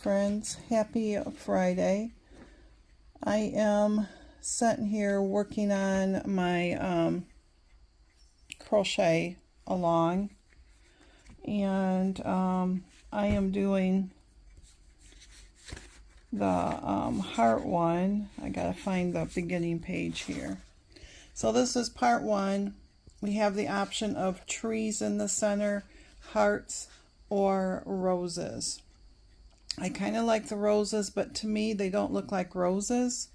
friends, happy Friday. I am sitting here working on my crochet along, and I am doing the heart one. I gotta find the beginning page here. So this is part one. We have the option of trees in the center, hearts, or roses. I kind of like the roses, but to me they don't look like roses.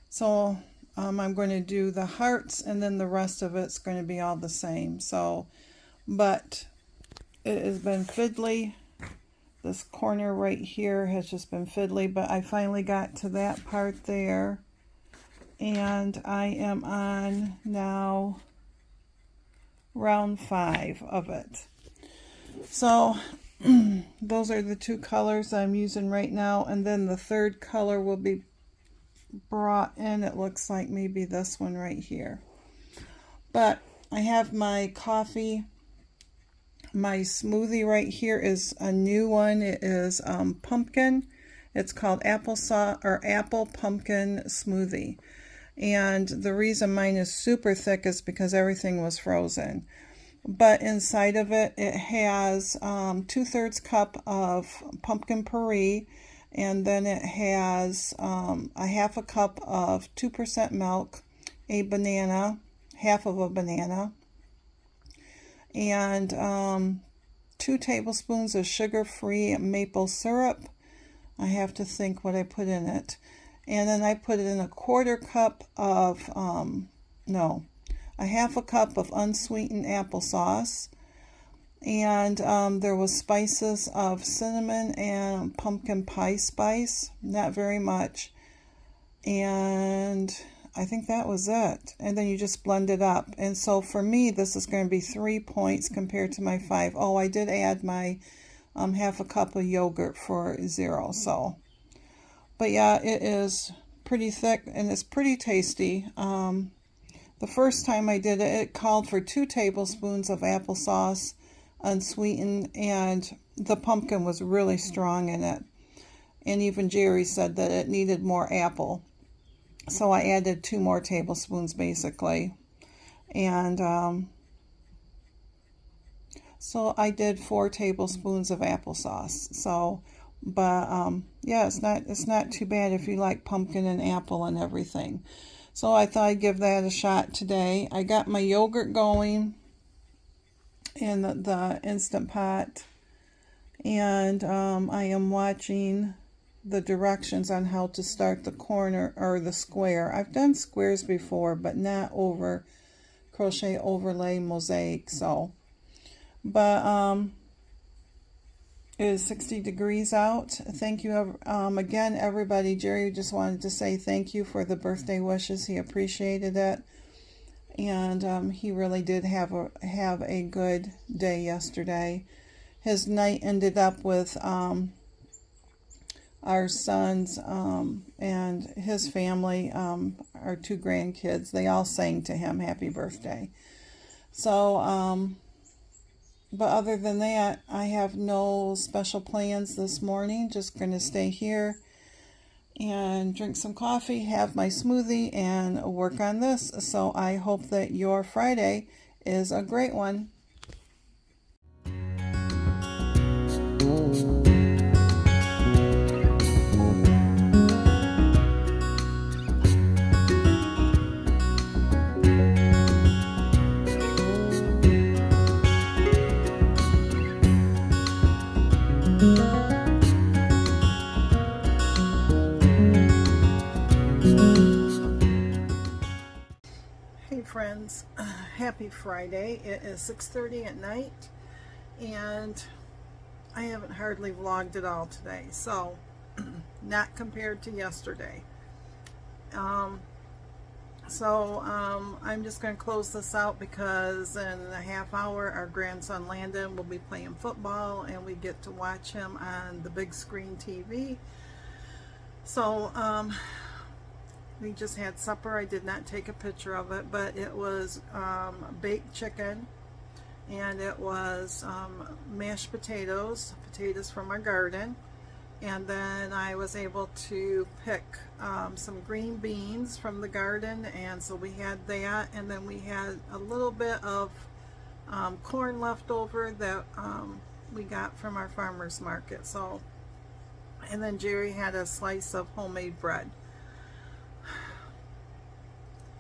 So I'm going to do the hearts, and then the rest of it's going to be all the same. So, but it has been fiddly. This corner right here has just been fiddly, but I finally got to that part there. And I am on now round 5 of it. So those are the 2 colors I'm using right now, and then the third color will be brought in. It looks like maybe this one right here. But I have my coffee. My smoothie right here is a new one. It is pumpkin. It's called apple pumpkin smoothie. And the reason mine is super thick is because everything was frozen. But inside of it, it has 2/3 cup of pumpkin puree, and then it has a 1/2 cup of 2% milk, a banana, half of a banana, and 2 tablespoons of sugar-free maple syrup. I have to think what I put in it. And then I put it in a 1/4 cup of, a 1/2 cup of unsweetened applesauce. And there was spices of cinnamon and pumpkin pie spice, not very much. And I think that was it. And then you just blend it up. And so for me, this is going to be 3 points compared to my 5. Oh, I did add my 1/2 cup of yogurt for 0. So, but yeah, it is pretty thick and it's pretty tasty. The first time I did it, it called for 2 tablespoons of applesauce, unsweetened, and the pumpkin was really strong in it. And even Jerry said that it needed more apple. So I added 2 more tablespoons basically. And so I did 4 tablespoons of applesauce. So, but yeah, it's not too bad if you like pumpkin and apple and everything. So I thought I'd give that a shot today. I got my yogurt going in the Instant Pot, and I am watching the directions on how to start the corner or the square. I've done squares before, but not over crochet overlay mosaic. So, but it is 60 degrees out. Thank you again, everybody. Jerry just wanted to say thank you for the birthday wishes. He appreciated it, and he really did have a good day yesterday. His night ended up with our sons and his family, our 2 grandkids. They all sang to him happy birthday. So but other than that, I have no special plans this morning. Just going to stay here and drink some coffee, have my smoothie, and work on this. So I hope that your Friday is a great one. Hey friends, happy Friday. It is 6:30 at night, and I haven't hardly vlogged at all today, so not compared to yesterday. I'm just going to close this out because in a half hour our grandson Landon will be playing football, and we get to watch him on the big screen TV. So we just had supper. I did not take a picture of it, but it was baked chicken, and it was mashed potatoes from our garden, And then I was able to pick some green beans from the garden, and so we had that, and then we had a little bit of corn left over that we got from our farmer's market. So, and then Jerry had a slice of homemade bread.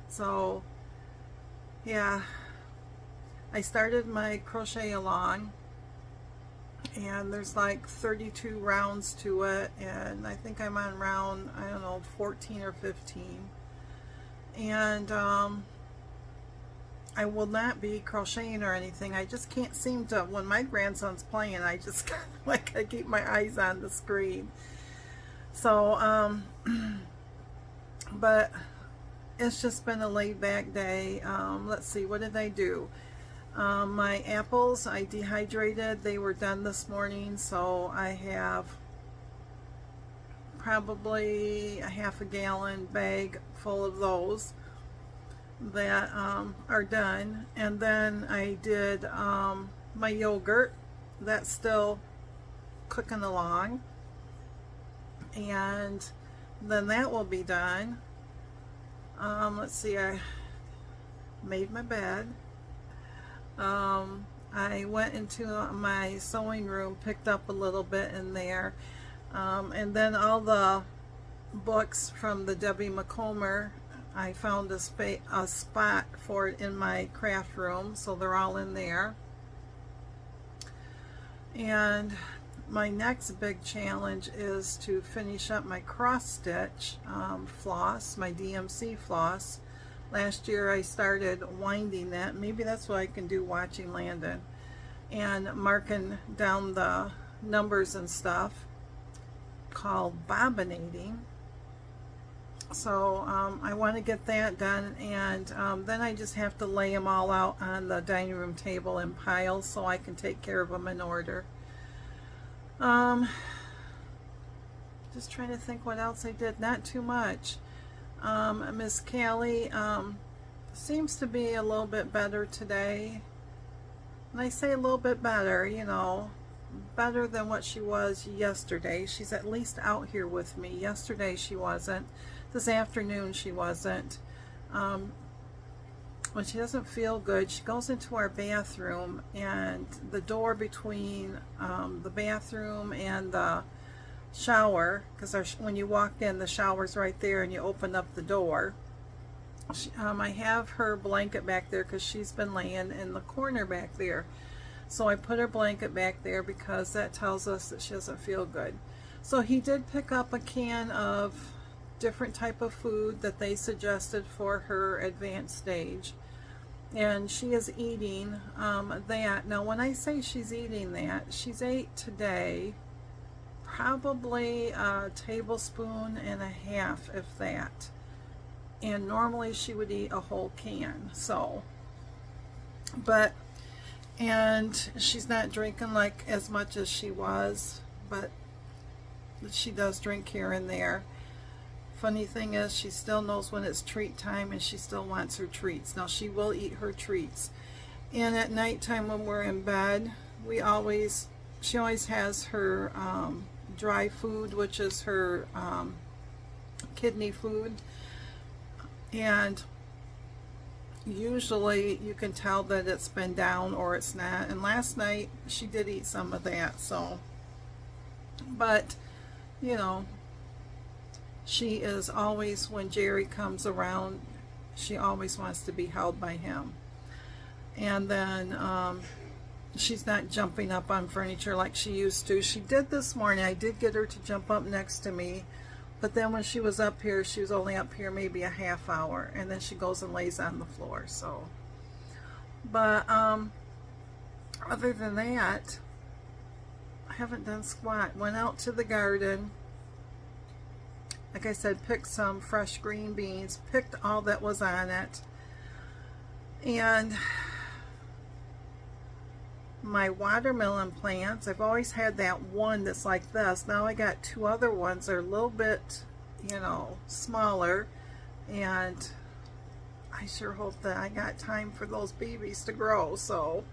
So yeah, I started my crochet along, and there's like 32 rounds to it, and I think I'm on round, I don't know, 14 or 15. And I will not be crocheting or anything. I just can't seem to, when my grandson's playing, I just like, I keep my eyes on the screen. So but it's just been a laid back day. Let's see, what did I do? My apples I dehydrated, they were done this morning, so I have probably a half a gallon bag full of those that are done. And then I did my yogurt, that's still cooking along, and then that will be done. Let's see, I made my bed. I went into my sewing room, picked up a little bit in there, and then all the books from the Debbie McComber, I found a spot for it in my craft room, so they're all in there. And my next big challenge is to finish up my cross stitch floss, my DMC floss. Last year I started winding that. Maybe that's what I can do watching Landon, and marking down the numbers and stuff, called bobbinating. So I want to get that done, and then I just have to lay them all out on the dining room table in piles so I can take care of them in order. Just trying to think what else I did. Not too much. Miss Callie seems to be a little bit better today. And I say a little bit better, you know, better than what she was yesterday. She's at least out here with me. Yesterday she wasn't. This afternoon she wasn't. When she doesn't feel good, she goes into our bathroom, and the door between the bathroom and the shower, because when you walk in, the shower's right there, and you open up the door. I have her blanket back there because she's been laying in the corner back there. So I put her blanket back there because that tells us that she doesn't feel good. So he did pick up a can of different type of food that they suggested for her advanced stage, and she is eating that. Now when I say she's eating that, she's ate today probably a tablespoon and a half, if that, and normally she would eat a whole can. So, but, and she's not drinking like as much as she was, but she does drink here and there. Funny thing is, she still knows when it's treat time, and she still wants her treats. Now she will eat her treats, and at nighttime when we're in bed, she always has her dry food, which is her kidney food, and usually you can tell that it's been down or it's not. And last night she did eat some of that. So, but you know, she is always, when Jerry comes around, she always wants to be held by him. And then she's not jumping up on furniture like she used to. She did this morning. I did get her to jump up next to me, but then when she was up here, she was only up here maybe a half hour, and then she goes and lays on the floor. So, but other than that, I haven't done squat. Went out to the garden. Like I said, picked some fresh green beans, picked all that was on it, and my watermelon plants, I've always had that one that's like this. Now I got two other ones that are a little bit, you know, smaller, and I sure hope that I got time for those babies to grow. So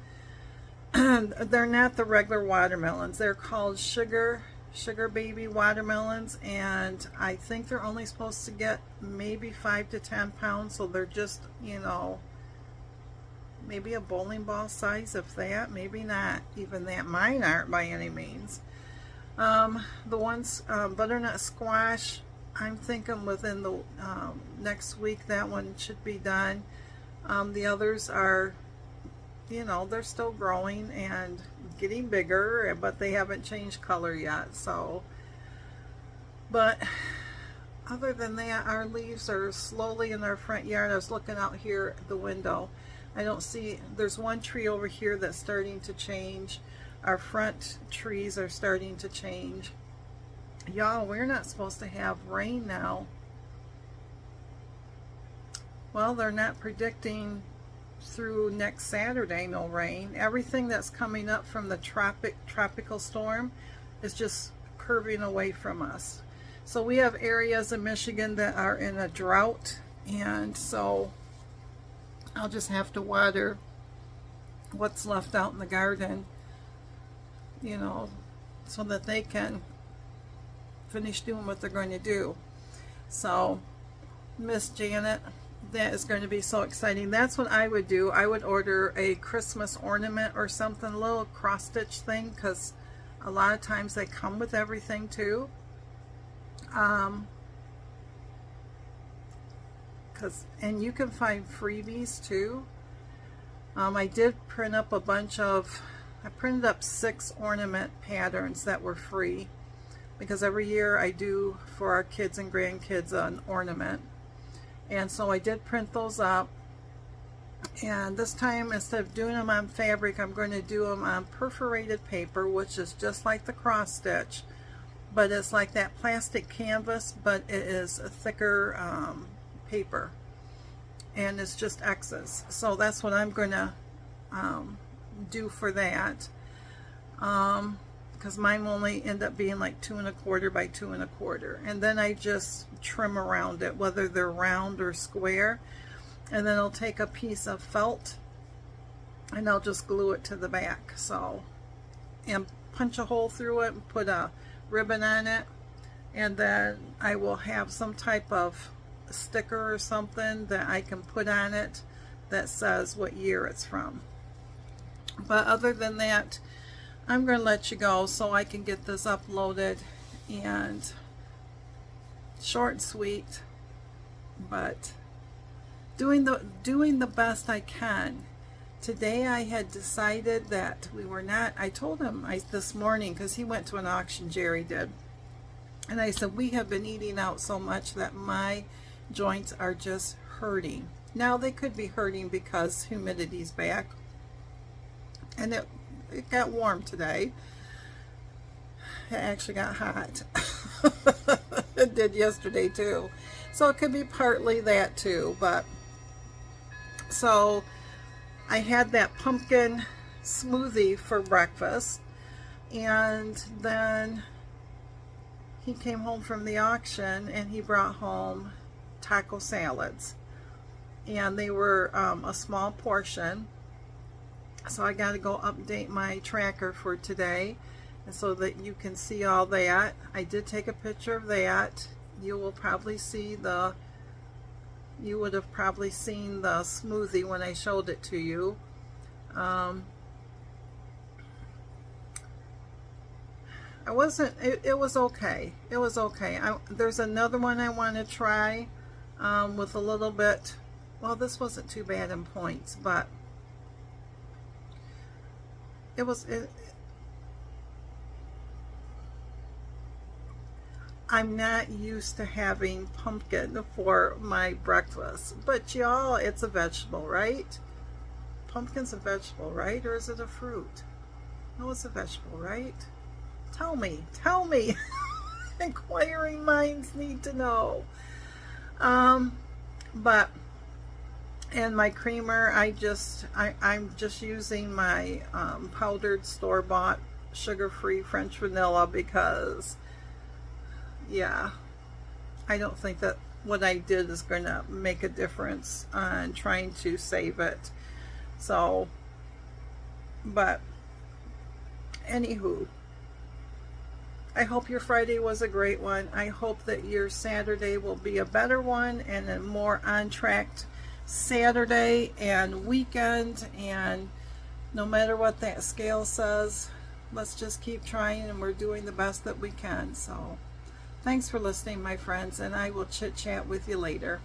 they're not the regular watermelons. They're called sugar sugar baby watermelons, and I think they're only supposed to get maybe 5 to 10 pounds, so they're just, you know, maybe a bowling ball size, if that, maybe not even that. Mine aren't by any means. The ones, butternut squash, I'm thinking within the next week that one should be done. The others are, you know, they're still growing and getting bigger, but they haven't changed color yet. So, but other than that, our leaves are slowly in our front yard. I was looking out here at the window. I don't see, there's one tree over here that's starting to change. Our front trees are starting to change. Y'all, we're not supposed to have rain now. Well, they're not predicting through next Saturday no rain. Everything that's coming up from the tropical storm is just curving away from us. So we have areas in Michigan that are in a drought, and so I'll just have to water what's left out in the garden, you know, so that they can finish doing what they're going to do. So Miss Janet, that is going to be so exciting. That's what I would do. I would order a Christmas ornament or something, a little cross stitch thing, because a lot of times they come with everything too. And you can find freebies too. I did print up a bunch of, I printed up 6 ornament patterns that were free, because every year I do for our kids and grandkids an ornament. And so I did print those up, and this time, instead of doing them on fabric, I'm going to do them on perforated paper, which is just like the cross stitch, but it's like that plastic canvas, but it is a thicker paper, and it's just X's. So that's what I'm going to do for that, because mine will only end up being like 2 1/4 by 2 1/4, and then I just trim around it, whether they're round or square, and then I'll take a piece of felt and I'll just glue it to the back, so, and punch a hole through it and put a ribbon on it, and then I will have some type of sticker or something that I can put on it that says what year it's from. But other than that, I'm going to let you go so I can get this uploaded, and short and sweet, but doing the best I can. Today I had decided that we were not, I told him this morning, because he went to an auction, Jerry did, and I said, we have been eating out so much that my joints are just hurting. Now they could be hurting because humidity's back, and it got warm today. It actually got hot. It did yesterday too. So it could be partly that too. But so I had that pumpkin smoothie for breakfast, and then he came home from the auction and he brought home taco salads, and they were a small portion. So I got to go update my tracker for today, and so that you can see all that. I did take a picture of that. You will probably see you would have probably seen the smoothie when I showed it to you. It was okay. It was okay. There's another one I want to try with a little bit, well, this wasn't too bad in points, but I'm not used to having pumpkin for my breakfast, but y'all, it's a vegetable, right? Pumpkin's a vegetable, right? Or is it a fruit? No, it's a vegetable, right? Tell me. Inquiring minds need to know. But, and my creamer, I'm just using my powdered store-bought sugar-free French vanilla, because yeah, I don't think that what I did is going to make a difference on trying to save it. So, but anywho, I hope your Friday was a great one. I hope that your Saturday will be a better one and a more on track Saturday and weekend. And no matter what that scale says, let's just keep trying, and we're doing the best that we can. So thanks for listening, my friends, and I will chit chat with you later.